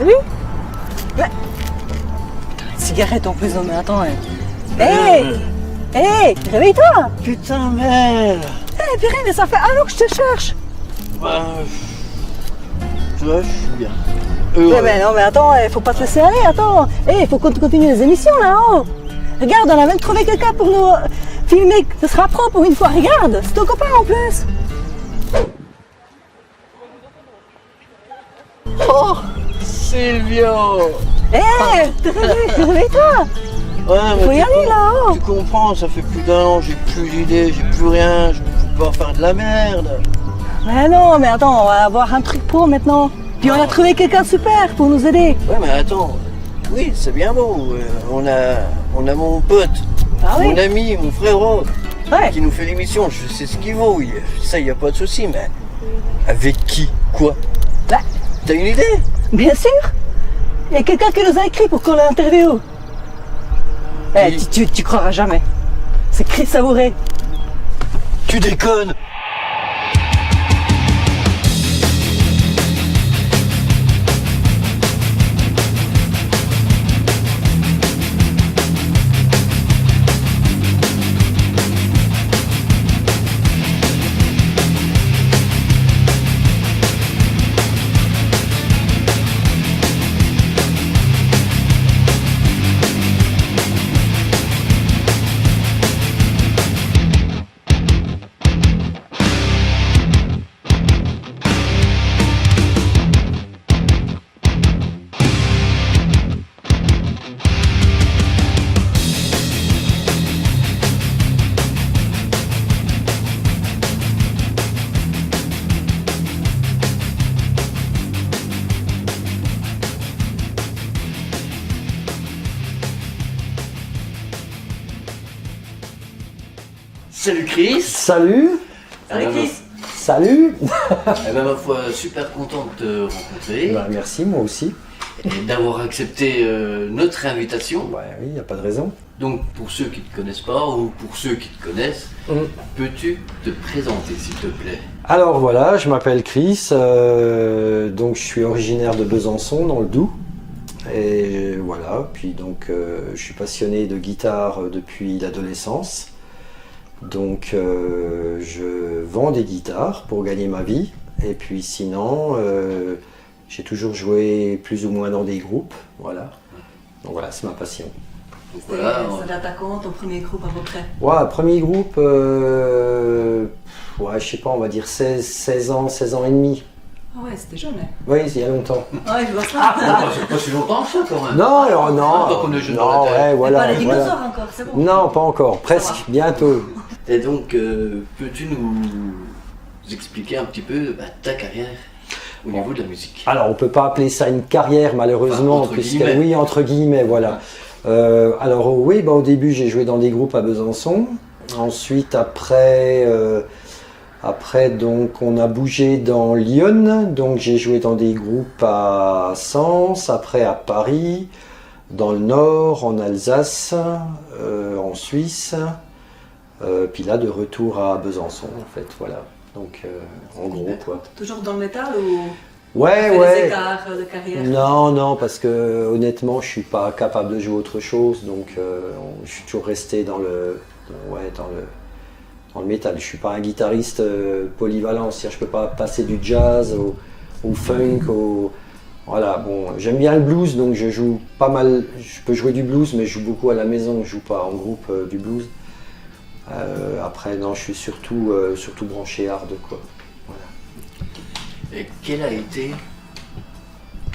Salut. Ouais. Putain, une cigarette en plus, non mais attends. Hé, réveille-toi. Putain, merde. Hé, purée, mais ça fait un an que je te cherche. Bah, tu vois, je suis bien. Ouais, mais non, mais attends, faut pas te laisser aller, attends. Il faut qu'on continue les émissions là, oh. Regarde, on a même trouvé quelqu'un pour nous filmer. Ce sera propre pour une fois, regarde. C'est ton copain en plus. Oh, Silvio. Réveille-toi. Ouais, mais Faut y aller là, oh. tu comprends, ça fait plus d'un an, j'ai plus d'idées, j'ai plus rien, je peux pas faire de la merde. Mais non, mais attends, on va avoir un truc pro maintenant. Puis on a trouvé quelqu'un de super pour nous aider. Ouais, mais attends, oui, c'est bien beau, on a mon pote, Ah oui. mon ami, mon frérot, Ouais. qui nous fait l'émission, je sais ce qu'il vaut, ça y a pas de souci, mais avec qui, quoi? Bah, T'as une idée? bien sûr. Il y a quelqu'un qui nous a écrit pour qu'on l'interviewe. Tu croiras jamais. C'est Chris Savouré. Tu déconnes? Salut Chris. Salut. Salut. Eh ben, ma foi, super content de te rencontrer Bah, merci, moi aussi. et d'avoir accepté notre invitation. Ouais, oui, il n'y a pas de raison. Donc, pour ceux qui ne te connaissent pas ou pour ceux qui te connaissent, peux-tu te présenter s'il te plaît? Alors voilà, je m'appelle Chris, donc je suis originaire de Besançon, dans le Doubs. Et voilà, puis donc je suis passionné de guitare depuis l'adolescence. Donc je vends des guitares pour gagner ma vie. Et puis sinon, j'ai toujours joué plus ou moins dans des groupes. Voilà. Donc voilà, c'est ma passion. Donc voilà, Ça date à quand ton premier groupe à peu près? Ouais, premier groupe, ouais, je sais pas, on va dire 16 ans et demi. Ah ouais, c'était jeune. Oui, il y a longtemps. Ouais, je vois ça. c'est pas si longtemps que ça quand même. Non, alors non. Pas qu'on est jeune non, dans la tête. ouais, voilà. Pas les voilà. dinosaures encore, c'est bon. Non, pas encore, presque, bientôt. Et donc, peux-tu nous expliquer un petit peu ta carrière au niveau de la musique? Alors, on peut pas appeler ça une carrière, malheureusement, Enfin, entre puisque guillemets. oui, entre guillemets, voilà. Alors oui, bah, au début, j'ai joué dans des groupes à Besançon. Ensuite, après, donc, on a bougé dans Lyon. Donc, j'ai joué dans des groupes à Sens, après à Paris, dans le Nord, en Alsace, en Suisse. Puis là, de retour à Besançon, en fait, voilà. Donc, en gros, quoi. Toujours dans le métal ou Ouais, des ouais. écarts de carrière? Non, parce que honnêtement, je suis pas capable de jouer autre chose, donc je suis toujours resté dans le métal. Je suis pas un guitariste polyvalent, c'est-à-dire je peux pas passer du jazz au funk, voilà. Bon, j'aime bien le blues, donc je joue pas mal. Je peux jouer du blues, mais je joue beaucoup à la maison. Je joue pas en groupe du blues. Après, non, je suis surtout branché hard, quoi. Voilà. Et quel a été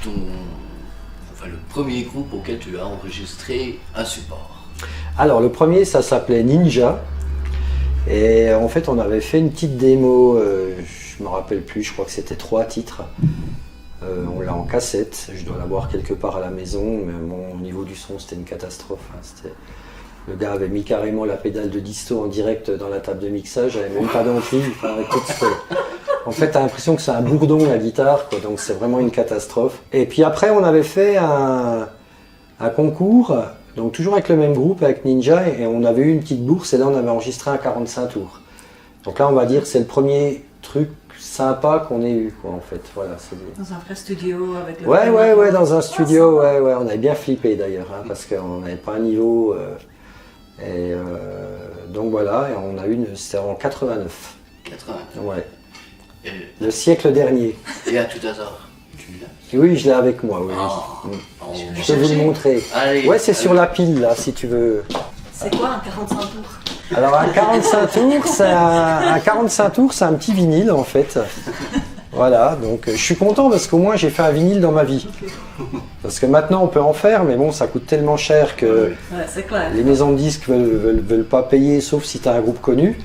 le premier groupe auquel tu as enregistré un support? Alors le premier, ça s'appelait Ninja. Et en fait, on avait fait une petite démo, je me rappelle plus, je crois que c'était 3 titres. On l'a en cassette, je dois l'avoir quelque part à la maison, mais au niveau du son, c'était une catastrophe. Hein. Le gars avait mis carrément la pédale de disto en direct dans la table de mixage, j'avais même pas d'ampli. Enfin, écoute, en fait, t'as l'impression que c'est un bourdon la guitare, quoi, donc c'est vraiment une catastrophe. Et puis après, on avait fait un concours, donc toujours avec le même groupe, avec Ninja, et on avait eu une petite bourse, et là on avait enregistré un 45 tours. Donc là, on va dire, c'est le premier truc sympas qu'on ait eu, quoi, en fait. Voilà, c'est des- Dans un vrai studio avec le Ouais, dans un studio, ouais, on avait bien flippé d'ailleurs, hein, parce qu'on n'avait pas un niveau. Donc voilà, et on a eu c'était en 89. 80. Ouais, Et, le siècle dernier. et à tout hasard, tu l'as. Oui, je l'ai avec moi, oui. Oh, Je peux vous le montrer. Allez, Ouais, c'est sur allez. la pile, là, si tu veux. C'est quoi un 45 tours? Alors, un 45 tours, un 45 tours, c'est un petit vinyle, en fait. Voilà, donc je suis content parce qu'au moins j'ai fait un vinyle dans ma vie. Parce que maintenant on peut en faire, mais bon, ça coûte tellement cher que Ouais, c'est clair. les maisons de disques veulent pas payer, sauf si tu as un groupe connu.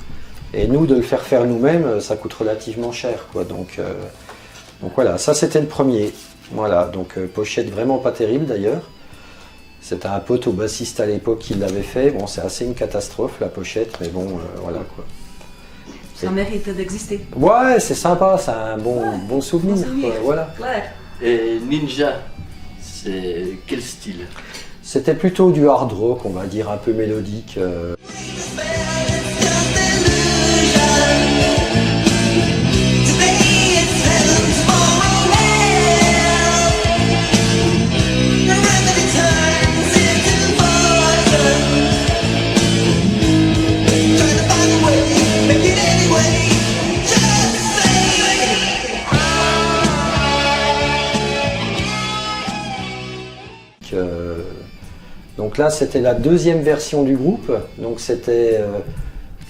Et nous, de le faire nous-mêmes, ça coûte relativement cher, quoi. Donc voilà, ça c'était le premier. Voilà, donc pochette vraiment pas terrible d'ailleurs. C'était un pote au bassiste à l'époque qui l'avait fait. Bon, c'est assez une catastrophe la pochette, mais bon, voilà quoi. Ça mérite d'exister. Ouais, c'est sympa, c'est un bon souvenir. Bon souvenir. Quoi, voilà. Clair. Et Ninja, c'est quel style? C'était plutôt du hard rock, on va dire, un peu mélodique. Donc là, c'était la deuxième version du groupe. Donc c'était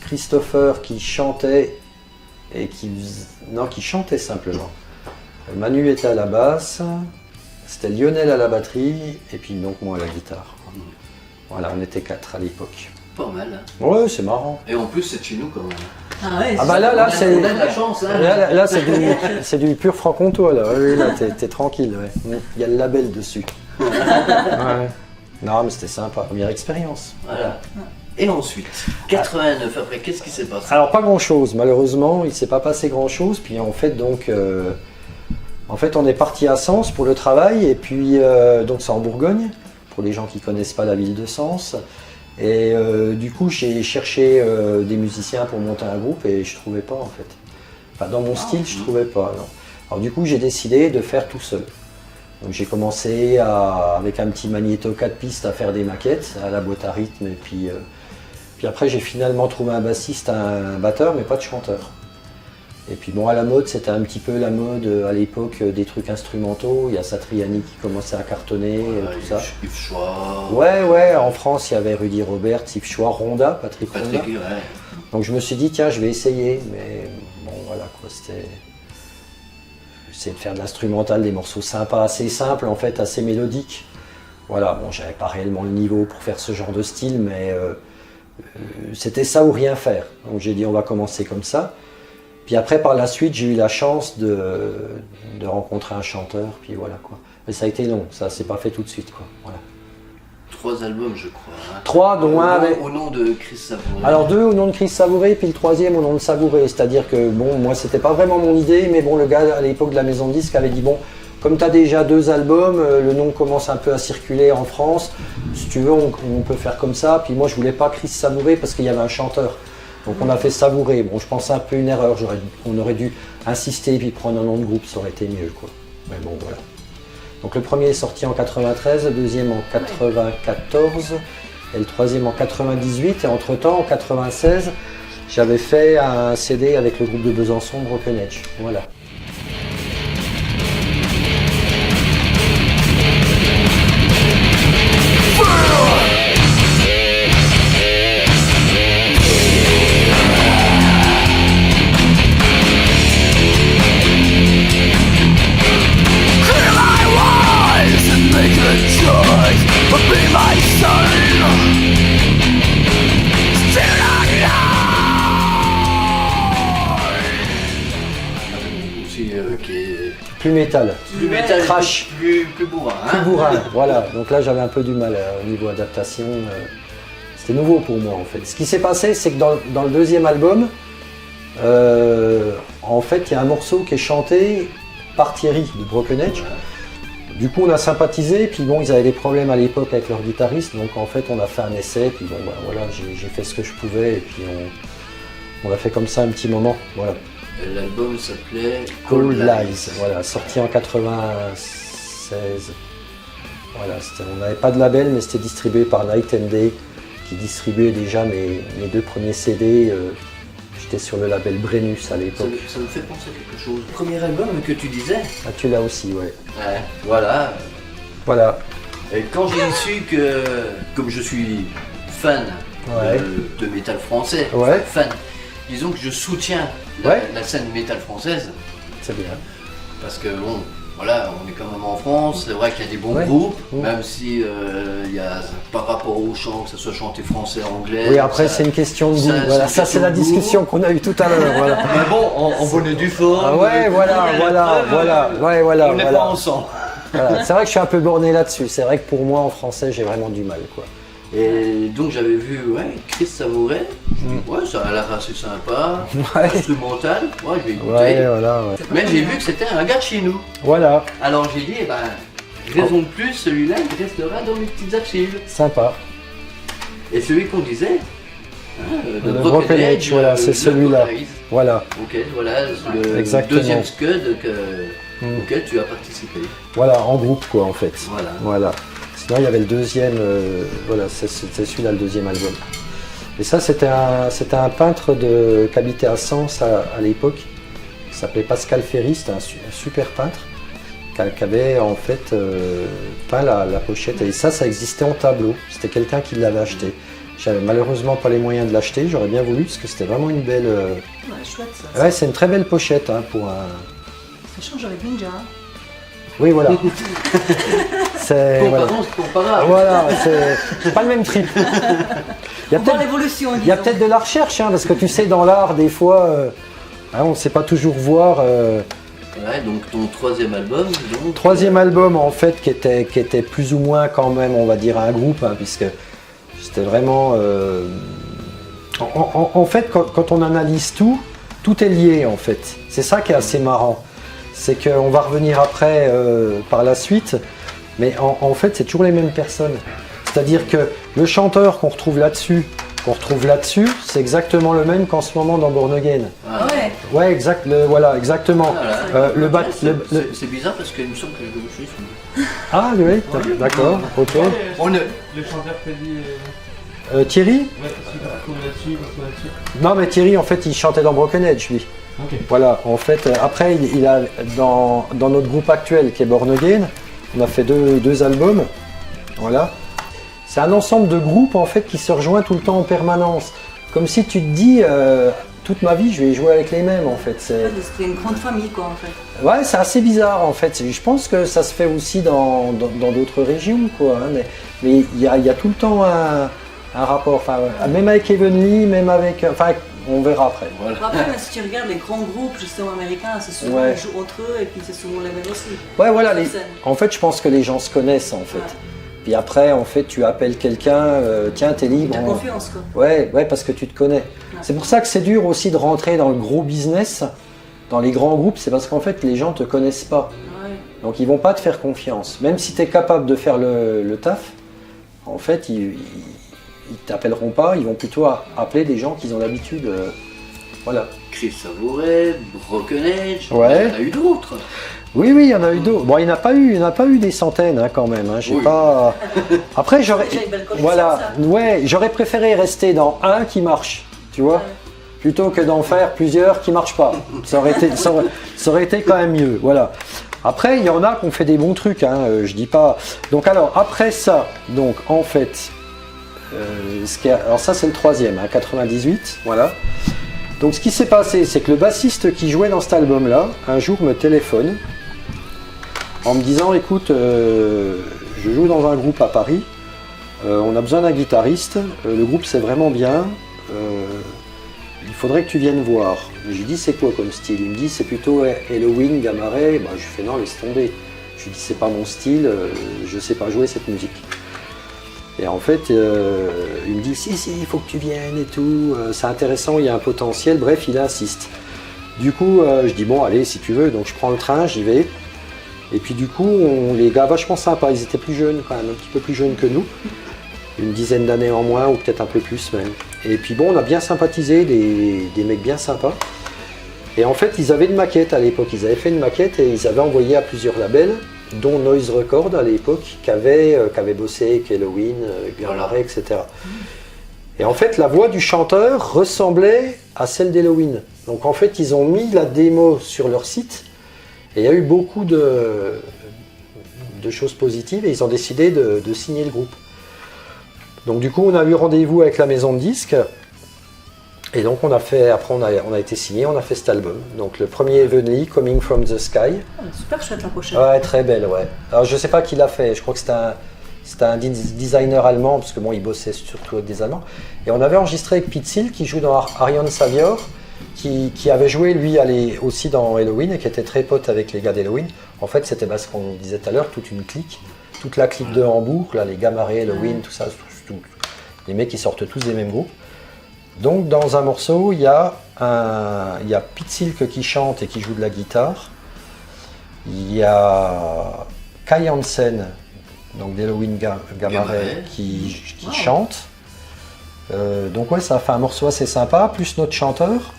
Christopher qui chantait et qui chantait simplement. Manu était à la basse, c'était Lionel à la batterie et puis donc moi à la guitare. Voilà, on était 4 à l'époque. Pas mal. Hein. Ouais, c'est marrant. Et en plus, c'est chez nous quand même. Ah ouais, Ah bah là, On c'est... a de la chance. Hein. Là, c'est du pur franc-comtois, là. Oui, là, t'es tranquille, ouais. Il y a le label dessus. Ouais. Non, mais c'était sympa, première expérience. Voilà. Et ensuite, 89, après, qu'est-ce qui s'est passé? Alors, pas grand-chose, malheureusement, il ne s'est pas passé grand-chose. Puis en fait, donc, on est parti à Sens pour le travail, et puis, donc c'est en Bourgogne, pour les gens qui ne connaissent pas la ville de Sens. Et du coup, j'ai cherché des musiciens pour monter un groupe, et je ne trouvais pas, en fait. Enfin, dans mon style, je ne trouvais pas, non. Alors du coup, j'ai décidé de faire tout seul. Donc j'ai commencé avec un petit magnéto 4 pistes à faire des maquettes à la boîte à rythme et puis après j'ai finalement trouvé un bassiste, un batteur mais pas de chanteur. Et puis bon, à la mode, c'était un petit peu la mode à l'époque des trucs instrumentaux. Il y a Satriani qui commençait à cartonner, tout ça. Yves Choix. Ouais, en France il y avait Rudy Roberts, Yves Choix, Ronda, Patrick Ronda. Ouais. Donc je me suis dit tiens, je vais essayer, mais bon voilà quoi, c'était... C'est de faire de l'instrumental, des morceaux sympas, assez simples en fait, assez mélodiques. Voilà, bon, j'avais pas réellement le niveau pour faire ce genre de style, mais c'était ça ou rien faire. Donc j'ai dit on va commencer comme ça. Puis après par la suite j'ai eu la chance de rencontrer un chanteur, puis voilà quoi. Mais ça a été long, ça s'est pas fait tout de suite quoi. Voilà. 3 albums je crois. Hein. 3 dont un avec... Au nom de Chris Savouré. Alors 2 au nom de Chris Savouré, puis le 3e au nom de Savouré. C'est-à-dire que bon, moi c'était pas vraiment mon idée, mais bon, le gars à l'époque de la maison de disques avait dit bon, comme tu as déjà 2 albums, le nom commence un peu à circuler en France, si tu veux on peut faire comme ça. Puis moi je voulais pas Chris Savouré parce qu'il y avait un chanteur. Donc on a fait Savouré. Bon, je pense un peu une erreur, on aurait dû insister et puis prendre un nom de groupe, ça aurait été mieux quoi. Mais bon voilà. Donc le premier est sorti en 93, le deuxième en 94 et le troisième en 98. Et entre-temps, en 96, j'avais fait un CD avec le groupe de Besançon, Broken Edge. Voilà. Plus métal, plus métal, trash, plus bourrin. Hein, plus bourrin, voilà. Donc là j'avais un peu du mal au niveau adaptation. C'était nouveau pour moi en fait. Ce qui s'est passé, c'est que dans le deuxième album, en fait il y a un morceau qui est chanté par Thierry de Broken Edge. Du coup on a sympathisé, puis bon ils avaient des problèmes à l'époque avec leur guitariste, donc en fait on a fait un essai, puis bon bah, voilà, j'ai fait ce que je pouvais et puis on a fait comme ça un petit moment, voilà. L'album s'appelait Cold Lies, voilà, sorti en 96. Voilà, on n'avait pas de label, mais c'était distribué par Night and Day, qui distribuait déjà mes 2 premiers CD. J'étais sur le label Brennus à l'époque. Ça me fait penser à quelque chose. Le premier album que tu disais. Ah, tu l'as aussi, ouais. Ouais, voilà. Voilà. Et quand j'ai su que, comme je suis fan Ouais. de métal français, Ouais. fan, disons que je soutiens Ouais. la scène métal française, C'est bien. parce que bon, voilà, on est quand même en France, c'est vrai qu'il y a des bons Ouais. groupes, Ouais. même si il y a, par rapport au chant, que ce soit chanté français, anglais. Oui, après, ça- c'est une question de goût. ça- Voilà, c'est ça, une c'est la question de goût. discussion qu'on a eue tout à l'heure. Voilà. Mais bon, en bonne et due forme. Ah ouais, voilà. Ouais, voilà. On n'est voilà. pas ensemble. Voilà. C'est vrai que je suis un peu borné là-dessus. C'est vrai que pour moi, en français, j'ai vraiment du mal, quoi. Et donc j'avais vu Chris Savouret, ouais, ça a l'air assez sympa, Ouais. instrumental, ouais, j'ai écouté. Ouais, voilà. Ouais. Mais j'ai vu que c'était un gars de chez nous. Voilà, Alors j'ai dit, raison de plus, celui-là il restera dans mes petites archives. sympa. Et celui qu'on disait, Le Broken Age, voilà, c'est celui-là. Voilà, Ok, voilà, le Exactement. deuxième Scud auquel tu as participé. voilà, en groupe, quoi, en fait. Voilà. Voilà. Sinon, il y avait le deuxième, voilà, c'est celui-là, le deuxième album. Et ça, c'était un peintre qui habitait à Sens à l'époque, qui s'appelait Pascal Ferry, c'était un super peintre, qui avait en fait peint la pochette. Et ça existait en tableau, c'était quelqu'un qui l'avait acheté. J'avais malheureusement pas les moyens de l'acheter, j'aurais bien voulu, parce que c'était vraiment une belle... Ouais, chouette ça. Ouais, c'est une très belle pochette hein, pour un... Ça change avec Ninja. Hein. Oui, voilà. C'est... Voilà. Comparaison, c'est comparable. Voilà, c'est pas le même trip. Il y a On voit peut-être l'évolution, il y a disons. peut-être de la recherche, hein, parce que tu sais, dans l'art, des fois, on ne sait pas toujours voir. Ouais, donc ton troisième album, donc. Troisième album, en fait, qui était plus ou moins quand même, on va dire, un groupe, hein, puisque c'était vraiment... En fait, quand on analyse tout est lié, en fait. C'est ça qui est assez marrant. C'est qu'on va revenir après, par la suite, mais en fait, c'est toujours les mêmes personnes. C'est-à-dire que le chanteur qu'on retrouve là-dessus, c'est exactement le même qu'en ce moment dans Born Again. Ah, Ouais. Ouais, exact, voilà, exactement. Voilà. C'est C'est bizarre parce qu'il me semble que je le suis. Ah oui, d'accord, ok. On est... Le chanteur Freddy, Thierry ouais, super cool là-dessus, cool là-dessus. Non mais Thierry, en fait, il chantait dans Broken Edge, lui. Ok. Voilà, en fait, après, il a dans notre groupe actuel qui est Born Again, on a fait deux albums. Voilà. C'est un ensemble de groupes en fait qui se rejoint tout le temps en permanence. Comme si tu te dis, toute ma vie, je vais jouer avec les mêmes en fait. C'était une grande famille, quoi, en fait. Ouais, c'est assez bizarre en fait. Je pense que ça se fait aussi dans d'autres régions, quoi. Hein, mais il y a tout le temps un rapport. Enfin, même avec Even Lee, même avec. Enfin, on verra après. Voilà. Après, mais si tu regardes les grands groupes, justement américains, c'est souvent Ouais. ils jouent entre eux et puis c'est souvent les mêmes aussi. Ouais, voilà. Sur scène. En fait, je pense que les gens se connaissent en fait. Ouais. Puis après, en fait, tu appelles quelqu'un, tiens, t'es libre. T'as confiance, quoi. Ouais, parce que tu te connais. C'est pour ça que c'est dur aussi de rentrer dans le gros business, dans les grands groupes, c'est parce qu'en fait, les gens te connaissent pas. Ouais. Donc ils vont pas te faire confiance. Même si tu es capable de faire le taf, en fait, ils t'appelleront pas, ils vont plutôt appeler des gens qu'ils ont l'habitude. Voilà. Chris Savouret, Broken Edge, Ouais. il y en a eu d'autres. Oui, il y en a eu d'autres. Bon, il n'y en a pas eu des centaines hein, quand même. Hein. J'ai Oui. pas. Après, j'aurais. Déjà une belle collection, Voilà. ça. Ouais, j'aurais préféré rester dans un qui marche, tu vois, Ouais. plutôt que d'en faire plusieurs qui marchent pas. Ça aurait été quand même mieux. Voilà. Après, il y en a qui ont fait des bons trucs. Hein, je dis pas. Donc alors après ça, donc en fait, alors ça c'est le troisième, hein, 98. Voilà. Donc ce qui s'est passé, c'est que le bassiste qui jouait dans cet album-là, un jour me téléphone en me disant, écoute, je joue dans un groupe à Paris, on a besoin d'un guitariste, le groupe c'est vraiment bien, il faudrait que tu viennes voir. Je lui dis, c'est quoi comme style? Il me dit, c'est plutôt Halloween, Gamma Ray. Bah, je lui fais, non, laisse tomber. Je lui dis, c'est pas mon style, je sais pas jouer cette musique. Et en fait, il me dit, si, il faut que tu viennes et tout, c'est intéressant, il y a un potentiel, bref, il insiste. Du coup, je dis, bon, allez, si tu veux, donc je prends le train, j'y vais. Et puis du coup, les gars vachement sympas, ils étaient plus jeunes quand même, un petit peu plus jeunes que nous, une dizaine d'années en moins, ou peut-être un peu plus même. Et puis bon, on a bien sympathisé, des mecs bien sympas. Et en fait, ils avaient une maquette à l'époque. Ils avaient fait une maquette et ils avaient envoyé à plusieurs labels, dont Noise Record à l'époque, qui avait bossé avec Helloween, Gamaret, etc. Et en fait, la voix du chanteur ressemblait à celle d'Helloween. Donc en fait, ils ont mis la démo sur leur site et il y a eu beaucoup de choses positives et ils ont décidé de signer le groupe. Donc du coup, on a eu rendez-vous avec la maison de disques et donc après on a été signé, on a fait cet album. Donc le premier Heavenly, Coming from the Sky. Super chouette la pochette. Ouais, très belle, ouais. Alors je sais pas qui l'a fait, je crois que c'était un designer allemand, parce que bon, il bossait surtout avec des Allemands. Et on avait enregistré avec Pete Seal, qui joue dans Arion Savior, qui avait joué lui aussi dans Helloween et qui était très pote avec les gars d'Helloween. En fait, c'était ce qu'on disait tout à l'heure, toute une clique, toute la clique de Hambourg, là, les Gamaret, Helloween, tout ça, les mecs qui sortent tous des mêmes groupes. Donc dans un morceau, il y a Pete Silk qui chante et qui joue de la guitare. Il y a Kai Hansen, donc d'Helloween Gamaret, qui chante. Donc ouais, ça a fait un morceau assez sympa, plus notre chanteur,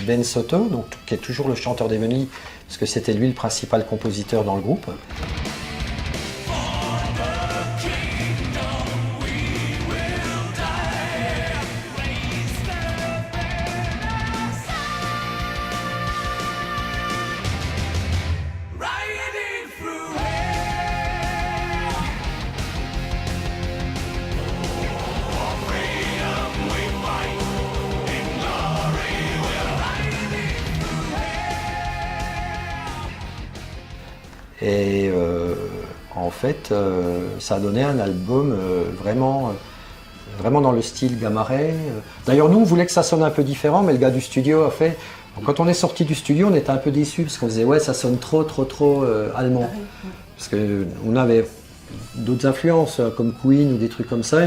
Ben Soto, donc, qui est toujours le chanteur d'Heavenly, parce que c'était lui le principal compositeur dans le groupe. Et en fait, ça a donné un album vraiment dans le style Gamaret. D'ailleurs, nous, on voulait que ça sonne un peu différent, mais le gars du studio a fait... Quand on est sorti du studio, on était un peu déçus, parce qu'on disait, ouais, ça sonne trop allemand. Parce qu'on avait d'autres influences, comme Queen ou des trucs comme ça.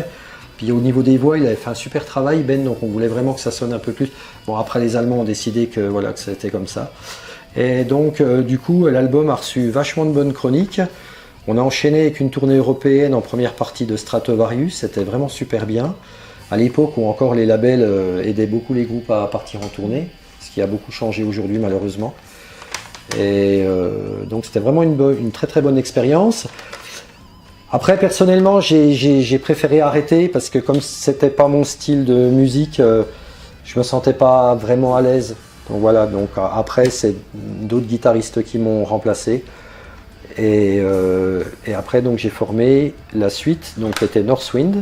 Puis au niveau des voix, il avait fait un super travail, Ben, donc on voulait vraiment que ça sonne un peu plus. Bon, après, les Allemands ont décidé que c'était comme ça. Et donc, du coup, l'album a reçu vachement de bonnes chroniques. On a enchaîné avec une tournée européenne en première partie de Stratovarius, c'était vraiment super bien. À l'époque où encore les labels aidaient beaucoup les groupes à partir en tournée, ce qui a beaucoup changé aujourd'hui malheureusement. Et donc c'était vraiment une très très bonne expérience. Après, personnellement, j'ai préféré arrêter parce que comme c'était pas mon style de musique, je me sentais pas vraiment à l'aise. Donc voilà, donc après c'est d'autres guitaristes qui m'ont remplacé. Et après donc j'ai formé la suite, donc qui était Northwind.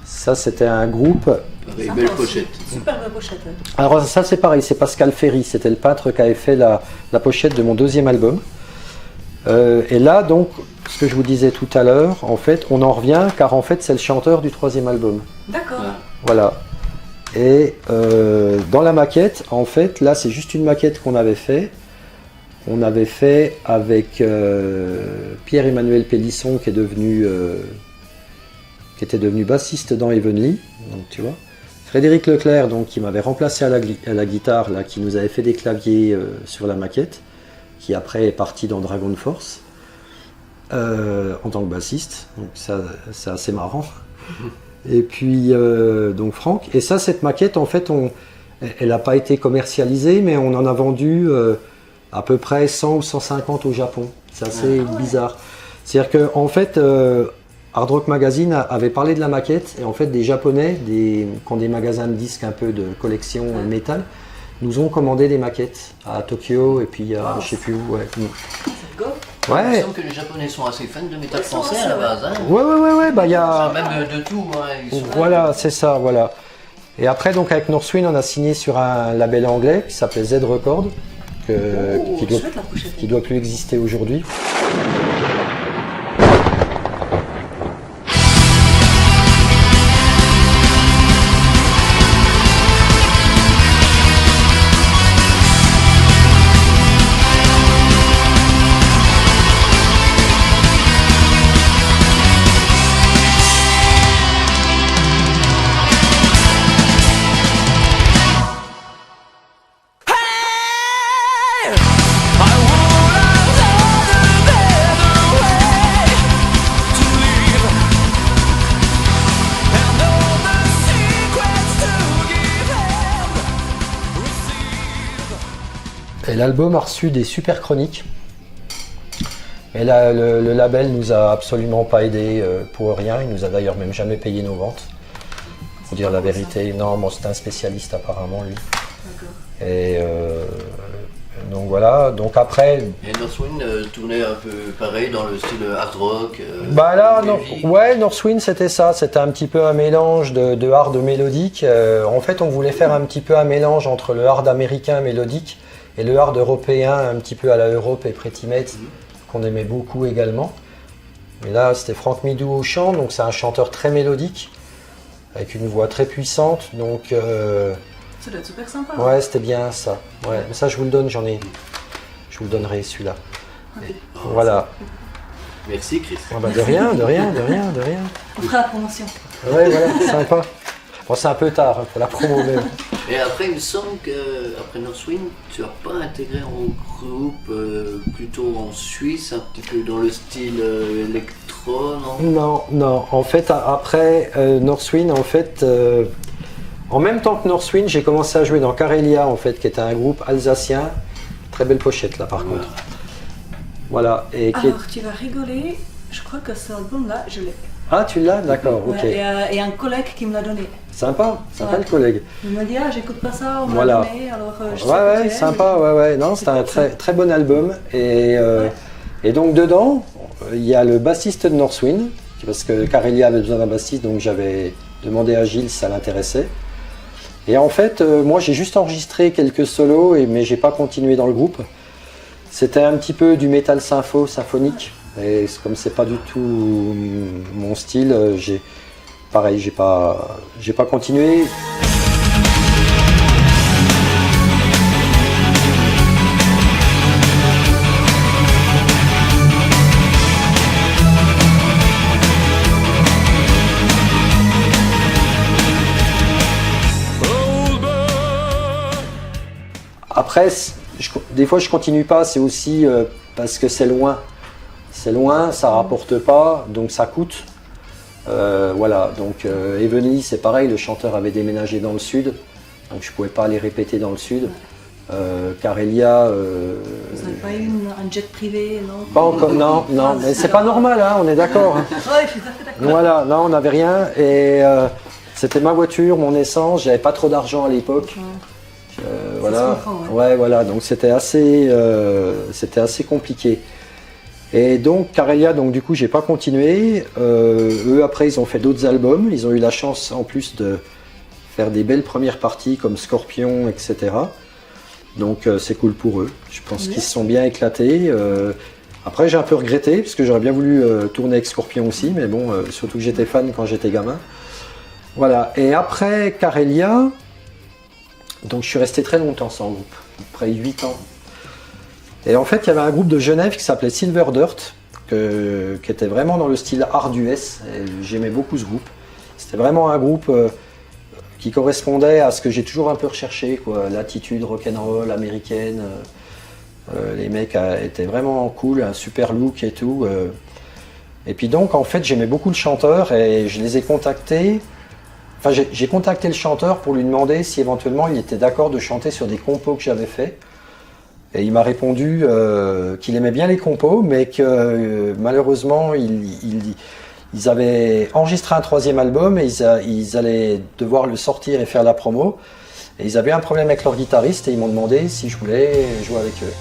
Ça c'était un groupe. Belle pochette. Super belle pochette. Alors ça c'est pareil, c'est Pascal Ferry, c'était le peintre qui avait fait la pochette de mon deuxième album. Et là donc, ce que je vous disais tout à l'heure, en fait on en revient car en fait c'est le chanteur du troisième album. D'accord. Voilà. Et dans la maquette, en fait, là c'est juste une maquette qu'on avait fait. On avait fait avec Pierre-Emmanuel Pélisson qui était devenu bassiste dans Heavenly, donc tu vois. Frédéric Leclerc, donc qui m'avait remplacé à la guitare, là, qui nous avait fait des claviers sur la maquette, qui après est parti dans Dragon Force en tant que bassiste. Donc ça c'est assez marrant. Et puis donc Franck, et ça cette maquette en fait elle n'a pas été commercialisée mais on en a vendu à peu près 100 ou 150 au Japon, c'est assez bizarre. C'est-à-dire que en fait Hard Rock Magazine avait parlé de la maquette et en fait des Japonais qui ont des magasins de disques un peu de collection métal nous ont commandé des maquettes à Tokyo et puis à je sais plus où. Ouais. Il me semble que les Japonais sont assez fans de métal français à la base. Hein. Ouais, bah il y a... Même de tout. Hein, voilà, c'est ça, voilà. Et après, donc avec Northwind, on a signé sur un label anglais qui s'appelait Z Record, qui doit plus exister aujourd'hui. Et l'album a reçu des super chroniques. Mais là, le label nous a absolument pas aidé pour rien. Il nous a d'ailleurs même jamais payé nos ventes. Pour dire la vérité, non, moi c'était un spécialiste apparemment lui. Et donc voilà, donc après. Et Northwind tournait un peu pareil dans le style hard rock. Bah là, heavy. ouais, Northwind c'était ça, c'était un petit peu un mélange de hard mélodique. En fait, on voulait faire un petit peu un mélange entre le hard américain mélodique et le hard européen, un petit peu à la Europe et Pretty Mates, qu'on aimait beaucoup également. Mais là, c'était Franck Midou au chant, donc c'est un chanteur très mélodique, avec une voix très puissante, donc Ça doit être super sympa. ouais, c'était bien ça. Ouais, mais ça je vous le donne, je vous le donnerai celui-là. Et voilà. Merci Chris. Ah bah, de rien. On fera la promotion. Ouais, voilà, sympa. Bon, c'est un peu tard hein, pour la promo même. Et après, il me semble qu'après Northwind, tu n'as pas intégré un groupe plutôt en Suisse, un petit peu dans le style électro, non? Non. En fait, après Northwind, en fait, en même temps que Northwind, j'ai commencé à jouer dans Karelia, en fait, qui était un groupe alsacien. Très belle pochette là, par contre. Voilà. Et qui est... Alors, tu vas rigoler, je crois que cet album-là, je l'ai. Ah, tu l'as? D'accord, ok. Ouais, et un collègue qui me l'a donné. Sympa Ouais. le collègue. Il m'a dit, ah, j'écoute pas ça, on me Voilà. l'a donné, alors je sais Ouais, que tu aimes. sympa, ouais. Non, c'était un très bon album. Et donc dedans, il y a le bassiste de Northwind, parce que Karelia avait besoin d'un bassiste, donc j'avais demandé à Gilles si ça l'intéressait. Et en fait, moi j'ai juste enregistré quelques solos, mais j'ai pas continué dans le groupe. C'était un petit peu du métal symphonique. Et comme c'est pas du tout mon style, j'ai pas continué. Après, des fois je continue pas, c'est aussi parce que c'est loin. C'est loin, ça rapporte pas, donc ça coûte. Voilà, donc Eveny, c'est pareil, le chanteur avait déménagé dans le sud, donc je pouvais pas aller répéter dans le sud. Karelia. Vous n'avez pas eu un jet privé, non? Pas encore, non, mais c'est pas normal, hein, on est d'accord. Hein. Ouais, je suis tout à fait d'accord. Voilà, non, on n'avait rien et c'était ma voiture, mon essence, j'avais pas trop d'argent à l'époque. Voilà, se comprend, ouais, voilà, donc c'était assez compliqué. Et donc Karelia, donc du coup j'ai pas continué. Eux après ils ont fait d'autres albums, ils ont eu la chance en plus de faire des belles premières parties comme Scorpion, etc. Donc c'est cool pour eux. Je pense qu'ils se sont bien éclatés. Après j'ai un peu regretté parce que j'aurais bien voulu tourner avec Scorpion aussi, mais bon, surtout que j'étais fan quand j'étais gamin. Voilà. Et après Karelia, donc je suis resté très longtemps sans groupe, près de 8 ans. Et en fait, il y avait un groupe de Genève qui s'appelait Silver Dirt, qui était vraiment dans le style hard US. J'aimais beaucoup ce groupe. C'était vraiment un groupe qui correspondait à ce que j'ai toujours un peu recherché, quoi. L'attitude rock'n'roll américaine. Les mecs étaient vraiment cool, un super look et tout. Et puis donc, en fait, j'aimais beaucoup le chanteur et je les ai contactés. Enfin, j'ai contacté le chanteur pour lui demander si éventuellement il était d'accord de chanter sur des compos que j'avais fait. Et il m'a répondu qu'il aimait bien les compos, mais que malheureusement ils avaient enregistré un 3e album et ils allaient devoir le sortir et faire la promo. Et ils avaient un problème avec leur guitariste et ils m'ont demandé si je voulais jouer avec eux.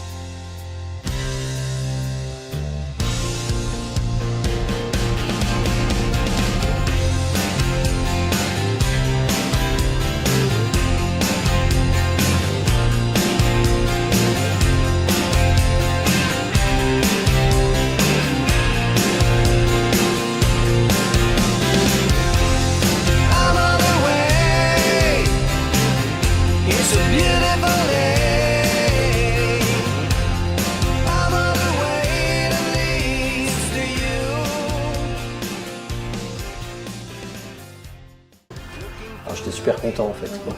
J'étais super content en fait. Quoi.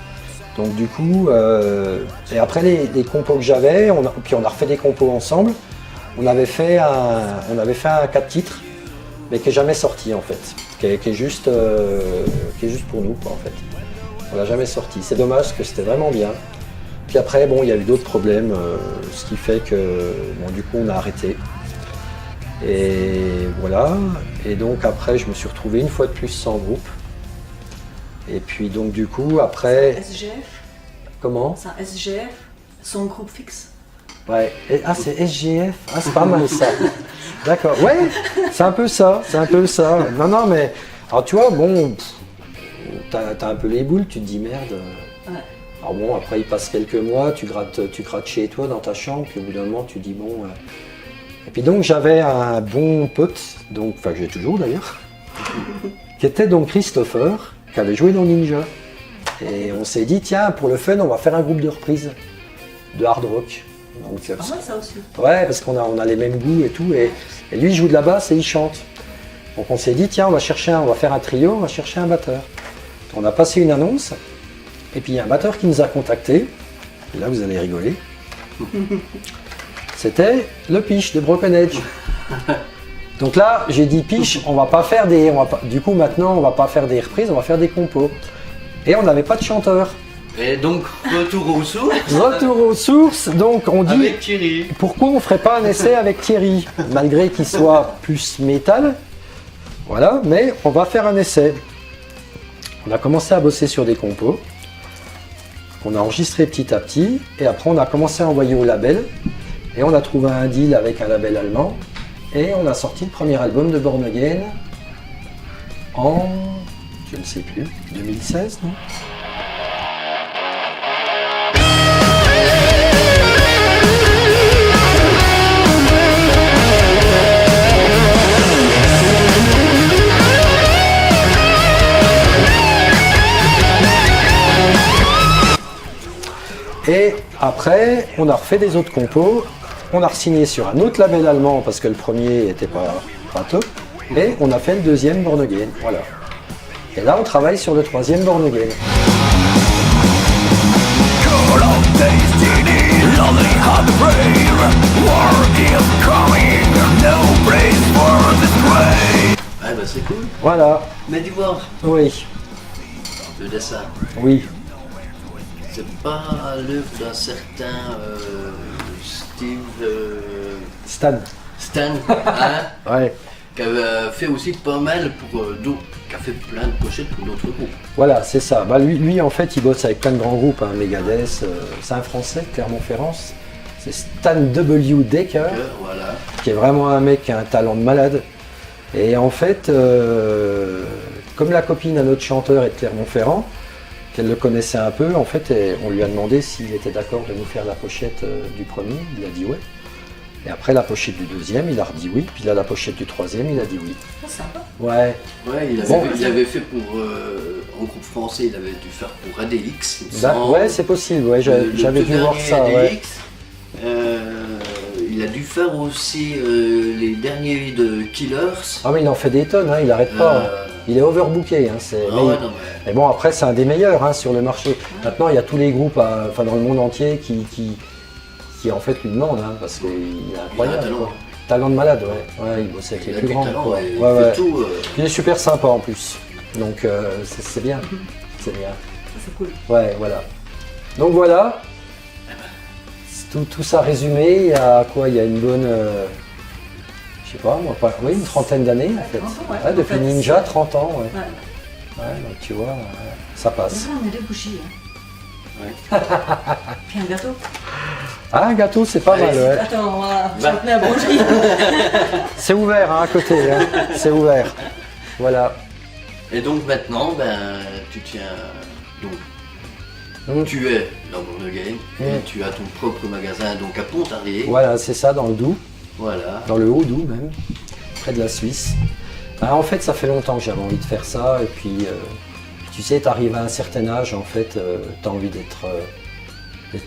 Donc du coup, et après les compos que j'avais, puis on a refait des compos ensemble. On avait fait un 4 titres, mais qui n'est jamais sorti en fait, qui est juste pour nous quoi, en fait. On l'a jamais sorti. C'est dommage parce que c'était vraiment bien. Puis après, bon, il y a eu d'autres problèmes, ce qui fait que, bon, du coup, on a arrêté. Et voilà. Et donc après, je me suis retrouvé une fois de plus sans groupe. Et puis donc du coup, après... SGF. Comment? C'est un SGF, son groupe fixe. Ouais. Ah, c'est SGF. Ah, c'est pas mal ça. D'accord. Ouais, c'est un peu ça. C'est un peu ça. Non, non, mais... Alors tu vois, bon, t'as un peu les boules, tu te dis merde. Ouais. Alors bon, après il passe quelques mois, tu grattes chez toi dans ta chambre, puis au bout d'un moment tu dis bon... Et puis donc j'avais un bon pote, donc, enfin que j'ai toujours d'ailleurs, qui était donc Christopher, qui avait joué dans Ninja. Et on s'est dit, tiens, pour le fun, on va faire un groupe de reprise de hard rock. Donc, Ah ouais, ça aussi. ouais, parce qu'on a les mêmes goûts et tout. Et lui, il joue de la basse et il chante. Donc on s'est dit, tiens, on va faire un trio, on va chercher un batteur. On a passé une annonce, et puis il y a un batteur qui nous a contactés. Et là, vous allez rigoler. C'était le Piche de Broken Edge. Donc là, j'ai dit Piche, du coup maintenant, on va pas faire des reprises, on va faire des compos. Et on n'avait pas de chanteur. Et donc, retour aux sources. Retour aux sources, donc on dit Avec Thierry. pourquoi on ferait pas un essai avec Thierry, malgré qu'il soit plus métal. Voilà, mais on va faire un essai. On a commencé à bosser sur des compos. On a enregistré petit à petit, et après on a commencé à envoyer au label. Et on a trouvé un deal avec un label allemand. Et on a sorti le premier album de Born Again en, je ne sais plus, 2016, non ? Et après, on a refait des autres compos. On a re-signé sur un autre label allemand parce que le premier était pas top. Et on a fait le deuxième Born Again. Voilà. Et là, on travaille sur le troisième Born Again. Ah bah c'est cool. Voilà. Mais dis voir, Oui. le dessin, Oui. c'est pas l'œuvre d'un certain Steve Stan. Stan, hein, Ouais. qui avait fait aussi pas mal pour d'autres, qui a fait plein de pochettes pour d'autres groupes. Voilà, c'est ça. Bah, lui, en fait, il bosse avec plein de grands groupes. Hein. Megadeth, c'est un Français, Clermont-Ferrand. C'est Stan W. Decker. Voilà. Qui est vraiment un mec qui a un talent de malade. Et en fait, comme la copine à notre chanteur est de Clermont-Ferrand, qu'elle le connaissait un peu, en fait, on lui a demandé s'il était d'accord de nous faire la pochette du premier. Il a dit ouais. Et après la pochette du deuxième, il a redit oui. Puis là, la pochette du troisième, il a dit oui. C'est sympa. Ouais. Ouais, il avait fait pour en groupe français, il avait dû faire pour ADX. il me Bah, semble. ouais, c'est possible. Ouais, Le j'avais tout dû voir dernier ça. Ouais. ADX. Il a dû faire aussi les derniers de Killers. Ah mais il en fait des tonnes, hein, il n'arrête pas. Hein. Il est overbooké. Hein, Ah ouais, non, mais... mais bon, après, c'est un des meilleurs hein, sur le marché. Maintenant, il y a tous les groupes dans le monde entier qui en fait lui demandent, hein, parce qu'il est incroyable. Il a un talent. Quoi. Talent de malade, ouais. Ouais, il bosse avec les Il a plus du grands. talent, Quoi. il Ouais, fait ouais. tout. Il est super sympa en plus. Donc c'est bien. C'est bien. C'est cool. Ouais, voilà. Donc voilà. Tout ça résumé, il y a quoi? Il y a une bonne, je sais pas, moi, oui, une trentaine d'années en fait. 30 ans, ouais. Ouais, depuis En fait, Ninja, 30 ans, ouais. Ouais. Ouais, donc tu vois, ça passe. On a des bougies. Hein. Ouais. Puis un gâteau. Ah, un gâteau, c'est pas Allez, mal, ouais. Attends, voilà. Va. J'ai plein à bougie. C'est ouvert hein, à côté, hein. C'est ouvert. Voilà. Et donc maintenant, tu tiens. Donc, tu es dans Born Again et tu as ton propre magasin donc à Pontarlier. Voilà, c'est ça, dans le Doubs, Voilà. dans le Haut-Doubs même, près de la Suisse. Ah, en fait, ça fait longtemps que j'avais envie de faire ça, et puis, tu sais, t'arrives à un certain âge, en fait, t'as envie d'être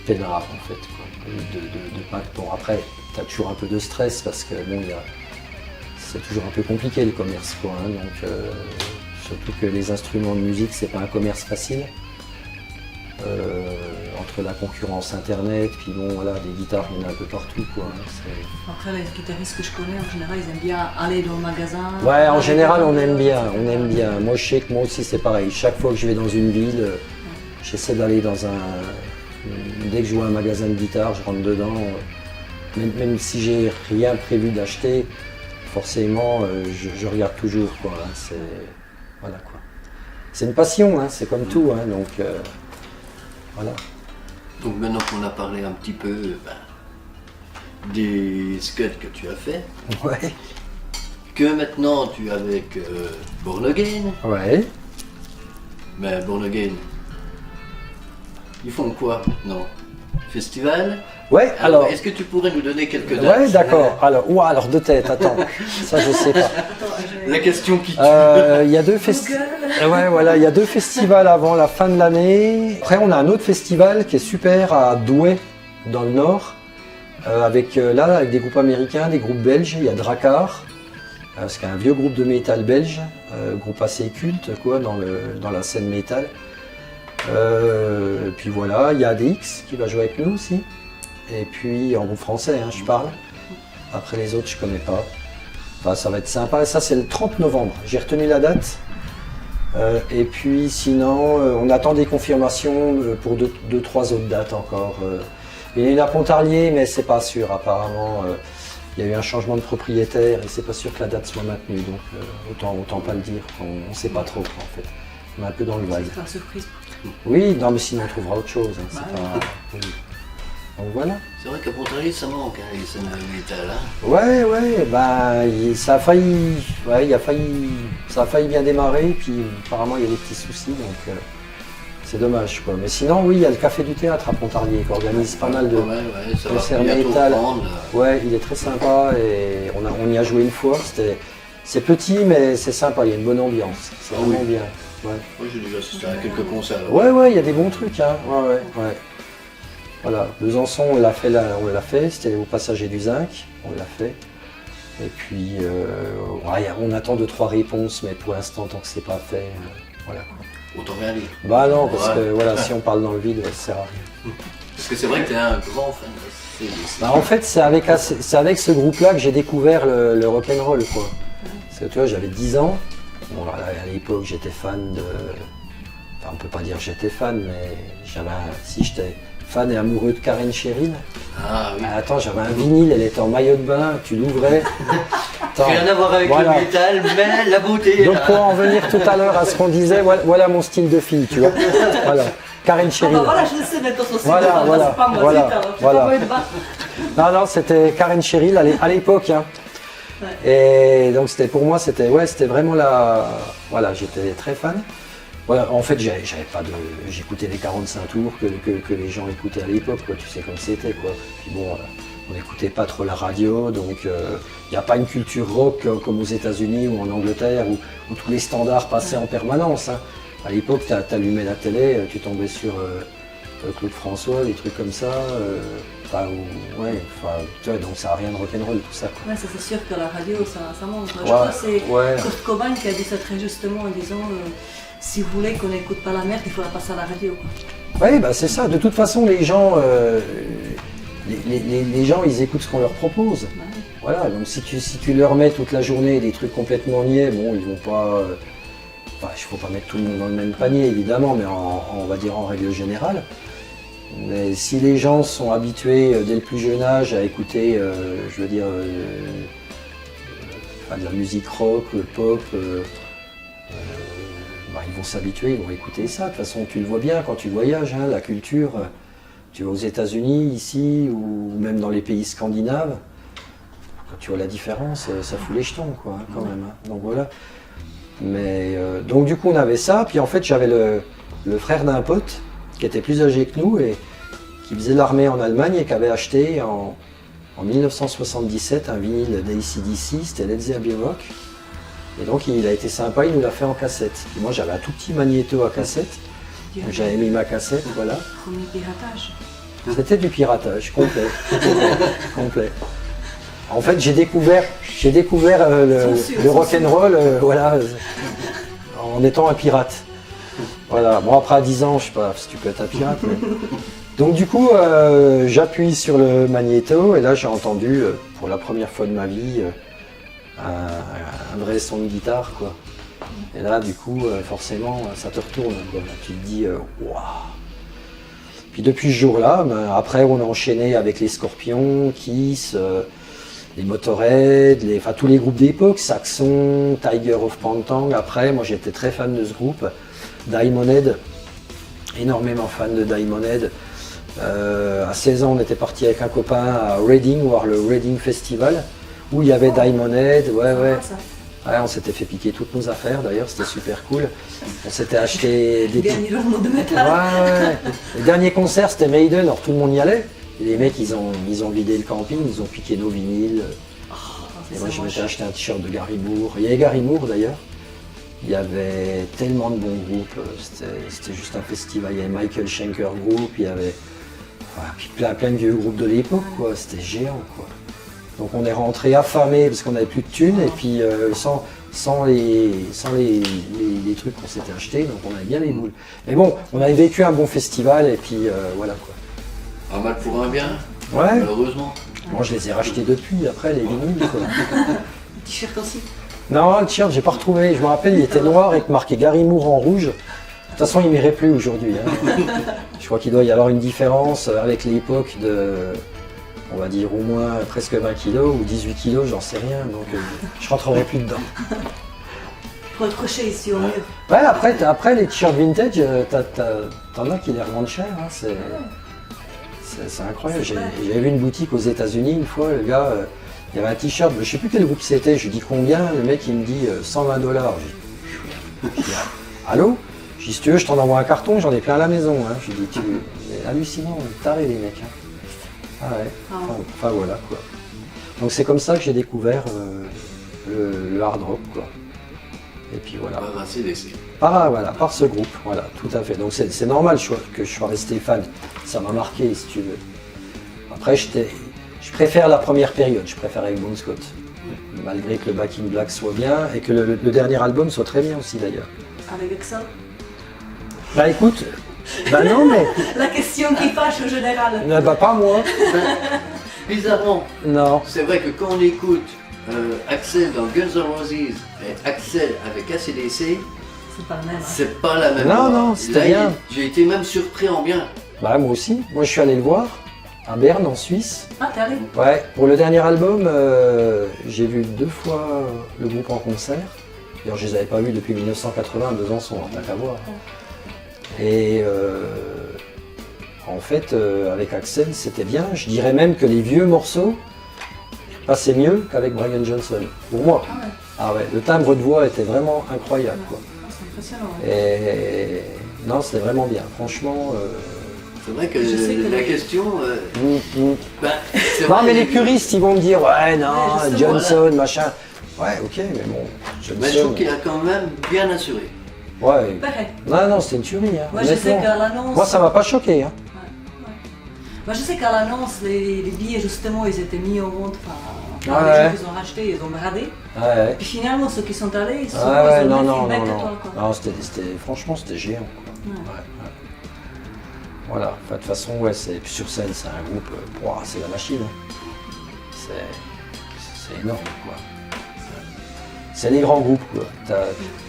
peinard, en fait, quoi. De pas... Bon, après, t'as toujours un peu de stress, parce que, bon, c'est toujours un peu compliqué, le commerce, quoi, hein, donc, surtout que les instruments de musique, c'est pas un commerce facile. Entre la concurrence internet, puis bon voilà, des guitares il y en a un peu partout quoi. Hein, Après les guitaristes que je connais en général ils aiment bien aller dans le magasin. ouais, en général on aime bien, Moi je sais que moi aussi c'est pareil, chaque fois que je vais dans une ville, j'essaie d'aller dans dès que je vois un magasin de guitare, je rentre dedans. Même si j'ai rien prévu d'acheter, forcément, je regarde toujours, quoi. Hein, voilà, quoi. C'est une passion, hein, c'est comme tout, hein, donc voilà. Donc maintenant qu'on a parlé un petit peu des scuds que tu as fait, Ouais. que maintenant tu es avec Born Again, Ouais. mais Born Again, ils font quoi maintenant? Festival? Ouais, alors. Est-ce que tu pourrais nous donner quelques dates? Ouais, d'accord. Alors de tête, attends. Ça, je sais pas. La question qui tue. Il y a deux ouais, voilà, il y a 2 festivals avant la fin de l'année. Après, on a un autre festival qui est super à Douai, dans le Nord, avec des groupes américains, des groupes belges. Il y a Drakkar, c'est un vieux groupe de métal belge, groupe assez culte, quoi, dans la scène métal. Puis voilà, il y a ADX qui va jouer avec nous aussi. Et puis en groupe français, hein, je parle. Après les autres, je connais pas. Enfin, ça va être sympa. Ça, c'est le 30 novembre. J'ai retenu la date. Et puis sinon, on attend des confirmations pour 2-3 autres dates encore. Il y en a une à Pontarlier, mais c'est pas sûr. Apparemment, il y a eu un changement de propriétaire et c'est pas sûr que la date soit maintenue. Donc autant pas le dire. On sait pas trop, en fait. On est un peu dans le vague. C'est une surprise. Oui, non, mais sinon on trouvera autre chose. Hein, c'est pas... oui. Donc voilà. C'est vrai qu'à Pontarlier, ça manque, hein, les scènes métal. Hein. Ouais, ça a failli, ça a failli bien démarrer, puis apparemment il y a des petits soucis, donc c'est dommage, quoi. Mais sinon, oui, il y a le Café du Théâtre à Pontarlier qui organise pas mal de ça concerts va bientôt métal. prendre. Ouais, il est très sympa et on y a joué une fois. C'est petit, mais c'est sympa, il y a une bonne ambiance. C'est vraiment bien. Ouais. Moi, j'ai déjà assisté à quelques concerts. Ouais, il y a des bons trucs, hein. Ouais. Voilà, Besançon, on l'a fait, c'était au Passager du Zinc, on l'a fait. Et puis, on attend 2-3 réponses, mais pour l'instant, tant que c'est pas fait, voilà. Autant rien dire. Bah non, parce que voilà, si on parle dans le vide, ça sert à rien. Parce que c'est vrai que tu es un grand fan de CDC. Bah, en fait, c'est avec ce groupe-là que j'ai découvert le rock'n'roll, quoi. Parce que tu vois, j'avais 10 ans. Bon, à l'époque, j'étais fan de... Enfin, on peut pas dire que j'étais fan, mais j'étais fan et amoureux de Karen Cheryl. Ah oui. Attends, j'avais un vinyle, elle était en maillot de bain, tu l'ouvrais. Rien à voir avec le métal, mais la beauté. Donc pour en venir tout à l'heure à ce qu'on disait, voilà mon style de fille, tu vois. Voilà, Karen Cheryl. Voilà, je le sais maintenant son style. Voilà, c'est pas moi, voilà, c'est voilà. pas moi de bas. Non, c'était Karen Cheryl à l'époque. Hein. Ouais. Et donc pour moi, c'était vraiment voilà, j'étais très fan. Voilà, en fait, j'écoutais les 45 tours que les gens écoutaient à l'époque, quoi. Tu sais comme c'était, quoi. Puis bon, on n'écoutait pas trop la radio, donc il n'y a pas une culture rock comme aux États-Unis ou en Angleterre où tous les standards passaient en permanence. Hein. À l'époque, tu allumais la télé, tu tombais sur Claude François, des trucs comme ça. Tu vois, donc ça n'a rien de rock'n'roll tout ça. Quoi. Ouais, ça c'est sûr que la radio, ça manque. Je crois que c'est Kurt Cobain qui a dit ça très justement en disant si vous voulez qu'on n'écoute pas la merde, il faut la passer à la radio. Oui, bah, c'est ça. De toute façon, les gens, ils écoutent ce qu'on leur propose. Ouais. Voilà, donc si tu leur mets toute la journée des trucs complètement niais, bon, ils vont pas... il ne faut pas mettre tout le monde dans le même panier, évidemment, mais on va dire en règle générale. Mais si les gens sont habitués dès le plus jeune âge à écouter, de la musique rock, pop, ils vont s'habituer, ils vont écouter ça. De toute façon, tu le vois bien quand tu voyages, hein, la culture. Tu vas aux États-Unis, ici, ou même dans les pays scandinaves. Quand tu vois la différence, ça fout les jetons, quoi, hein, quand même. Hein. Donc voilà. Mais donc du coup, on avait ça. Puis en fait, j'avais le frère d'un pote qui était plus âgé que nous et qui faisait l'armée en Allemagne et qui avait acheté en 1977 un vinyle d'ACDC, c'était Led Zeppelin Rock. Et donc il a été sympa, il nous l'a fait en cassette. Et moi j'avais un tout petit magnéto à cassette, donc j'avais mis ma cassette, voilà. Premier piratage. C'était du piratage, complet. En fait j'ai découvert le rock'n'roll, voilà, en étant un pirate. Voilà, bon après à 10 ans, je sais pas si tu peux être un pirate, mais... Donc du coup, j'appuie sur le magnéto et là j'ai entendu, pour la première fois de ma vie, un vrai son de guitare, quoi. Et là, du coup, forcément, ça te retourne, quoi. Tu te dis, waouh. Puis depuis ce jour-là, ben, après on a enchaîné avec les Scorpions, Kiss, les Motorhead, enfin, tous les groupes d'époque, Saxon, Tiger of Pantang. Après, moi j'étais très fan de ce groupe, Diamond Head, énormément fan de Diamond Head. À 16 ans, on était parti avec un copain à Reading, voir le Reading Festival, où il y avait Diamond Head. Ouais, on s'était fait piquer toutes nos affaires d'ailleurs, c'était super cool. On s'était acheté des... Dernier journaux de métal. Ouais. Le dernier concert c'était Maiden, alors tout le monde y allait. Et les mecs ils ont vidé le camping, ils ont piqué nos vinyles. Et moi je m'étais acheté un t-shirt de Gary Moore. Il y avait Gary Moore d'ailleurs. Il y avait tellement de bons groupes, c'était juste un festival. Il y avait Michael Schenker Group, il y avait puis plein de vieux groupes de l'époque, quoi. C'était géant, quoi. Donc on est rentré affamé parce qu'on n'avait plus de thunes et puis sans les trucs qu'on s'était achetés, donc on avait bien les boules. Mais bon, on avait vécu un bon festival et puis voilà quoi. Un mal pour un bien, Ouais. malheureusement. Moi je les ai rachetés depuis, après les vinyles quoi. T-shirt aussi. Non, le t-shirt j'ai pas retrouvé, je me rappelle il était noir avec marqué Gary Moore en rouge. De toute façon il m'irait plus aujourd'hui. Hein. Je crois qu'il doit y avoir une différence avec l'époque de... On va dire au moins presque 20 kilos ou 18 kilos, j'en sais rien, donc je rentrerai plus dedans. Pour être coché ici au mur. Ouais, après les t-shirts vintage, t'en as qui les revendent cher, hein, c'est incroyable. J'ai vu une boutique aux États-Unis une fois, le gars, il y avait un t-shirt, je sais plus quel groupe c'était, je lui dis combien, le mec il me dit $120. Je dis allô? Je dis si tu veux, je t'en envoie un carton, j'en ai plein à la maison. Hein. Je lui dis c'est hallucinant, taré les mecs. Hein. Ah ouais, enfin voilà quoi. Donc c'est comme ça que j'ai découvert le hard rock quoi. Et puis voilà. Par AC/DC. Par ce groupe, voilà, tout à fait. Donc c'est normal que je sois resté fan. Ça m'a marqué si tu veux. Après je préfère la première période, je préfère avec Bon Scott. Malgré que le Back in Black soit bien et que le dernier album soit très bien aussi d'ailleurs. Avec Excel. Bah écoute, bah non mais. La question qui fâche au général. Bah pas moi. Bizarrement, Non. c'est vrai que quand on écoute Axel dans Guns N' Roses et Axel avec AC/DC, C'est pas le même. Hein. c'est pas la même Non, voix. non, c'était Là, bien. J'ai été même surpris en bien. Bah moi aussi. Moi je suis allé le voir à Berne en Suisse. Ah, t'es allé. Ouais, pour le dernier album, j'ai vu 2 fois le groupe en concert. D'ailleurs, je les avais pas vus depuis 1980 à Besançon, hein, t'as qu'à voir. Et en fait, avec Axel, c'était bien. Je dirais même que les vieux morceaux passaient mieux qu'avec Brian Johnson, pour moi. Ah ouais. Ah ouais, le timbre de voix était vraiment incroyable, quoi. Ah, c'est impressionnant. Hein. Et non, c'était vraiment bien. Franchement. C'est vrai que, Je sais que la les- question. C'est Non, vrai, mais les puristes, ils vont me dire ouais, non, Ouais, justement, Johnson, machin. Ouais, ok, mais bon, Mais je trouve Johnson. qu'il a quand même bien assuré. Ouais. Pareil. Non, c'était une tuerie. Hein, Moi, je sais honnêtement. qu'à l'annonce. Moi, ça m'a pas choqué. Hein. Moi, je sais qu'à l'annonce, les billets, justement, ils étaient mis en vente par Ouais. les gens qui ont racheté, ils ont bradé. Ouais. Puis finalement, ceux qui sont allés, ils sont Ouais, ils ont non, mis non, feedback non, à non. toi, quoi. Non, franchement, c'était géant. Quoi. Ouais. Ouais, ouais. Voilà, enfin, de toute façon, ouais, puis sur scène, c'est un groupe, ouah, c'est la machine. Hein. C'est énorme, quoi. C'est les grands groupes, quoi.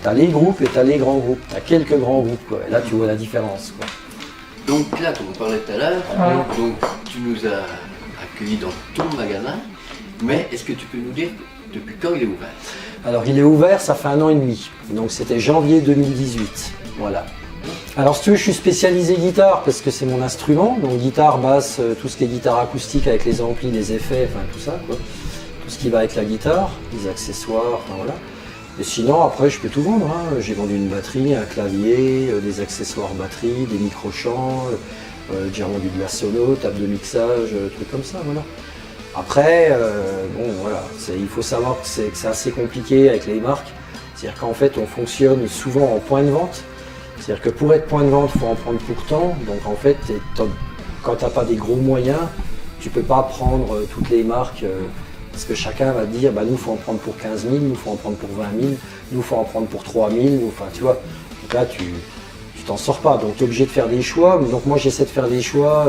T'as les groupes et t'as les grands groupes. T'as quelques grands groupes, quoi. Et là, tu vois la différence, quoi. Donc là, comme on parlait tout à l'heure, donc tu nous as accueillis dans ton magasin, mais est-ce que tu peux nous dire depuis quand il est ouvert? Alors, il est ouvert, ça fait 1 an et demi. Donc, c'était janvier 2018. Voilà. Alors, si tu veux, je suis spécialisé guitare parce que c'est mon instrument. Donc, guitare, basse, tout ce qui est guitare acoustique avec les amplis, les effets, enfin tout ça, quoi. Tout ce qui va avec la guitare, les accessoires, enfin voilà. Et sinon, après, je peux tout vendre. Hein. J'ai vendu une batterie, un clavier, des accessoires batterie, des micro-chants, j'ai vendu de la sono, table de mixage, trucs comme ça, voilà. Après, bon, voilà, il faut savoir que c'est assez compliqué avec les marques. C'est-à-dire qu'en fait, on fonctionne souvent en point de vente. C'est-à-dire que pour être point de vente, il faut en prendre pour tant. Donc en fait, quand tu n'as pas des gros moyens, tu ne peux pas prendre toutes les marques. Parce que chacun va te dire, bah, nous, il faut en prendre pour 15 000, nous, il faut en prendre pour 20 000, nous, il faut en prendre pour 3 000. Enfin, tu vois, donc là, tu t'en sors pas. Donc tu es obligé de faire des choix. Donc moi, j'essaie de faire des choix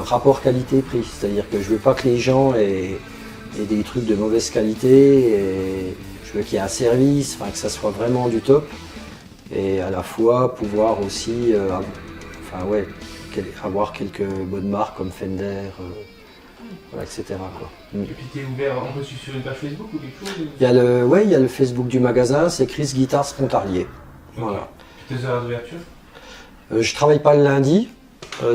rapport qualité-prix. C'est-à-dire que je veux pas que les gens aient des trucs de mauvaise qualité. Et je veux qu'il y ait un service, enfin, que ça soit vraiment du top. Et à la fois pouvoir aussi avoir quelques bonnes marques comme Fender, voilà, etc. quoi. Et puis t'es ouvert, on peut suivre sur une page Facebook ou quelque chose? Il y a le Facebook du magasin, c'est Chris Guitars Pontarlier. Voilà. Tes heures d'ouverture? Je travaille pas le lundi,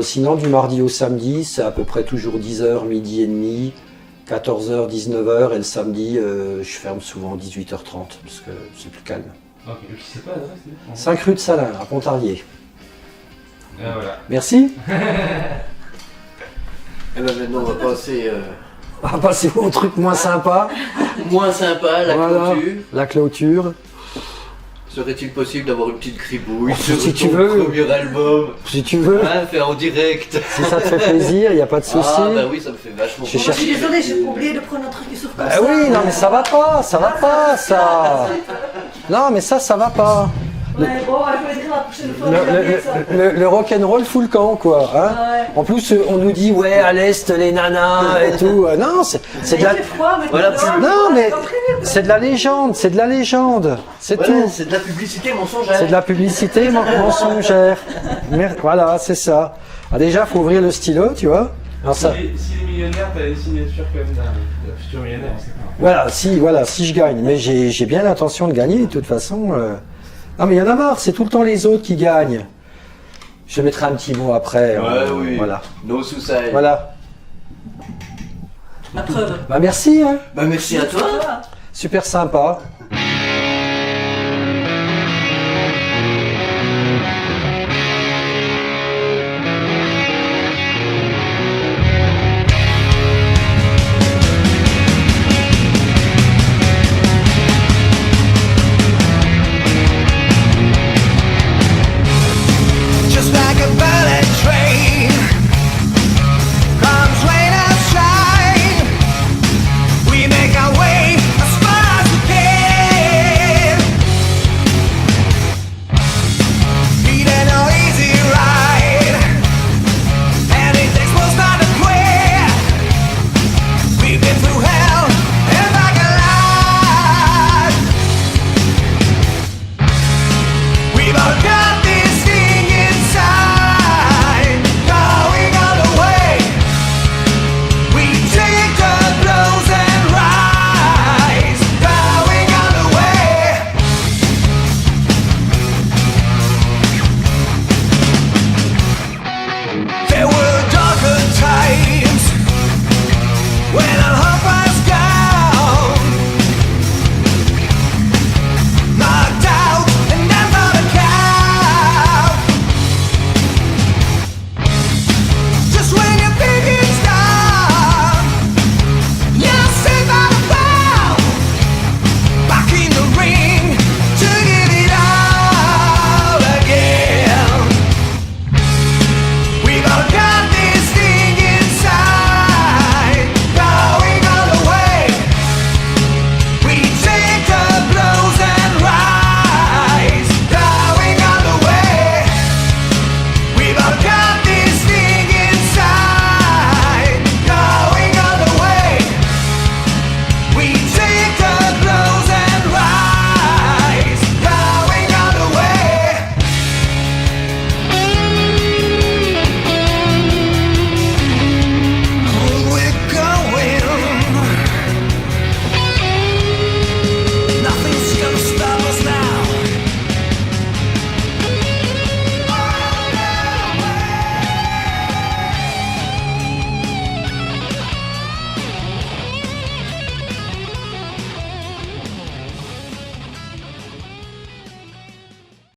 sinon du mardi au samedi, c'est à peu près toujours 10h, midi et demi, 14h, 19h, et le samedi, je ferme souvent 18h30 parce que c'est plus calme. Ok, et puis c'est pas l'adresse? 5 rue de Salins, à Pontarlier. Ah, voilà. Merci. Et ben maintenant, on va passer On va passer au truc moins sympa. moins sympa, la Voilà, clôture. la clôture. Serait-il possible d'avoir une petite gribouille Oh, sur si ton tu veux. premier album, Si tu veux, hein, fait en direct? si ça te fait plaisir, il n'y a pas de souci. Ah bah oui, ça me fait vachement Je Je suis désolée, j'ai oublié de prendre un truc qui souffre comme Bah ça. oui, non mais ça va pas, ça. Non mais ça va pas. Ouais, bon, je vais dire la prochaine fois. je vais dire ça. Le rock'n'roll full le camp quoi. Hein. Ouais. En plus on nous dit ouais à l'est les nanas et tout. Non c'est de la. Il fait froid, mais Voilà, dehors, Non mais t'en préviens. c'est de la légende, c'est de la légende. C'est Voilà, tout. c'est de la publicité mensongère. C'est de la publicité mensongère. Voilà, c'est ça. Ah, déjà, faut ouvrir le stylo, tu vois. Alors, ça, Si les millionnaires, t'as des signatures quand même d'un futur millionnaire, c'est pas. voilà, si je gagne. Mais j'ai bien l'intention de gagner, de toute façon. Non, mais il y en a marre, c'est tout le temps les autres qui gagnent. Je mettrai un petit mot après. Ouais, oui. Voilà. No suicide. Voilà. La preuve. Bah, merci, hein. Bah merci à toi. Super sympa. Just like a bullet train comes rain or shine, we make our way as far as we can. Needing no easy ride, and it takes most not to quit. We've been through hell and back alive. We've all got this thing inside, going all the way. We take the blows and rise, going all the way. There were darker times when our